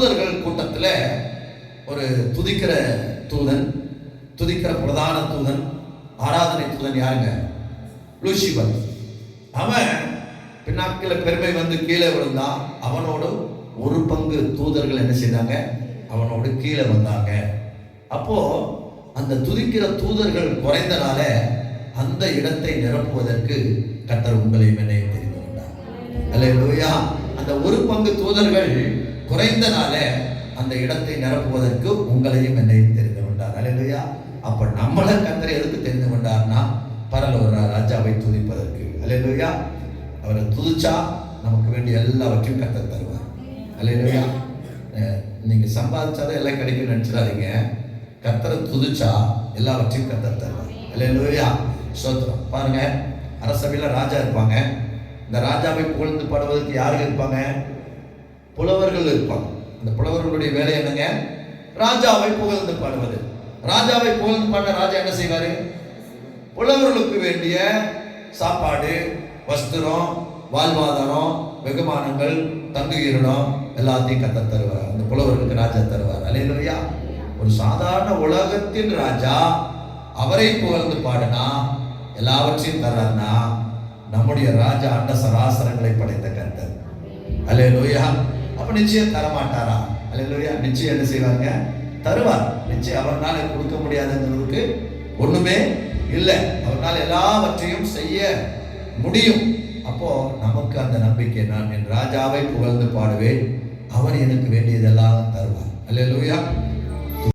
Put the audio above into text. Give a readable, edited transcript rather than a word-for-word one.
தூதர்கள் கூட்டத்தில் ஒரு துதிக்கிற தூதன், துதிக்கிற பிரதான தூதன், ஆராதனை தூதன் யாருங்க? லூசிபர். அவன் பின்னாட்கள பெருமை வந்து கீழே விழுந்தான். அவனோடு ஒரு பங்கு தூதர்கள் என்ன செய்தாங்க? அவனோடு கீழே வந்தாங்க. அப்போ அந்த துதிக்கிற தூதர்கள் குறைந்தனால அந்த இடத்தை நிரப்புவதற்கு கர்த்தர் உங்களையும் என்னையும் தெரிந்து கொண்டார். அல்லேலூயா. அந்த ஒரு பங்கு தூதர்கள் குறைந்தனால அந்த இடத்தை நிரப்புவதற்கு உங்களையும் என்னையும் தெரிந்து கொண்டார். அல்லேலூயா. அப்ப நம்மள கர்த்தர் எதுக்கு தெரிந்து கொண்டார்னா பரலோக ராஜாவை துதிப்பதற்கு. அல்லேலூயா. அவரை துதிச்சா நமக்கு வேண்டிய எல்லாவற்றையும் கர்த்தர் தருவார். அல்லேலூயா. நீங்க சம்பாதிச்சாதான் எல்லாம் கிடைக்கும் நினைச்சிடாதீங்க. கர்த்தரை துதிச்சா எல்லாவற்றையும் கர்த்தர் தருவார். அல்லேலூயா. ஸ்தோத்திரம். பாருங்க, அரசவையில ராஜா இருப்பாங்க. இந்த ராஜாவை புகழ்ந்து பாடுவதற்கு யாரு இருப்பாங்க? புலவர்கள் இருப்பாங்க. அந்த புலவர்களுடைய வேலை என்னங்க? ராஜாவை புகழ்ந்து பாடுவது. ராஜாவை புகழ்ந்து பாடின ராஜா என்ன செய்வாரு? புலவர்களுக்கு வேண்டிய சாப்பாடு, வஸ்திரம், வாழ்வாதாரம், வெகுமானங்கள், தங்குகிறம் எல்லாத்தையும் கர்த்தர் தருவார். அந்த புலவர்களுக்கு ராஜா தருவார். அல்லேலூயா. ஒரு சாதாரண உலகத்தின் ராஜா அவரை புகழ்ந்து பாடினா எல்லாவற்றையும் தர்றாருன்னா நம்முடைய ராஜா அண்ட சராசரங்களை படைத்த கர்த்தர். அல்லேலூயா. அப்ப நிச்சயம் தரமாட்டாரா? அல்லேலூயா. நிச்சயம் என்ன செய்வாங்க? தருவார். நிச்சயம். அவர்னால கொடுக்க முடியாதுங்கிறதுக்கு ஒண்ணுமே இல்லை. அவர்னால எல்லாவற்றையும் செய்ய முடியும். அப்போ நமக்கு அந்த நம்பிக்கை, நான் என் ராஜாவை புகழ்ந்து பாடுவேன், அவர் எனக்கு வேண்டியதெல்லாம் தருவார். அல்லேலூயா.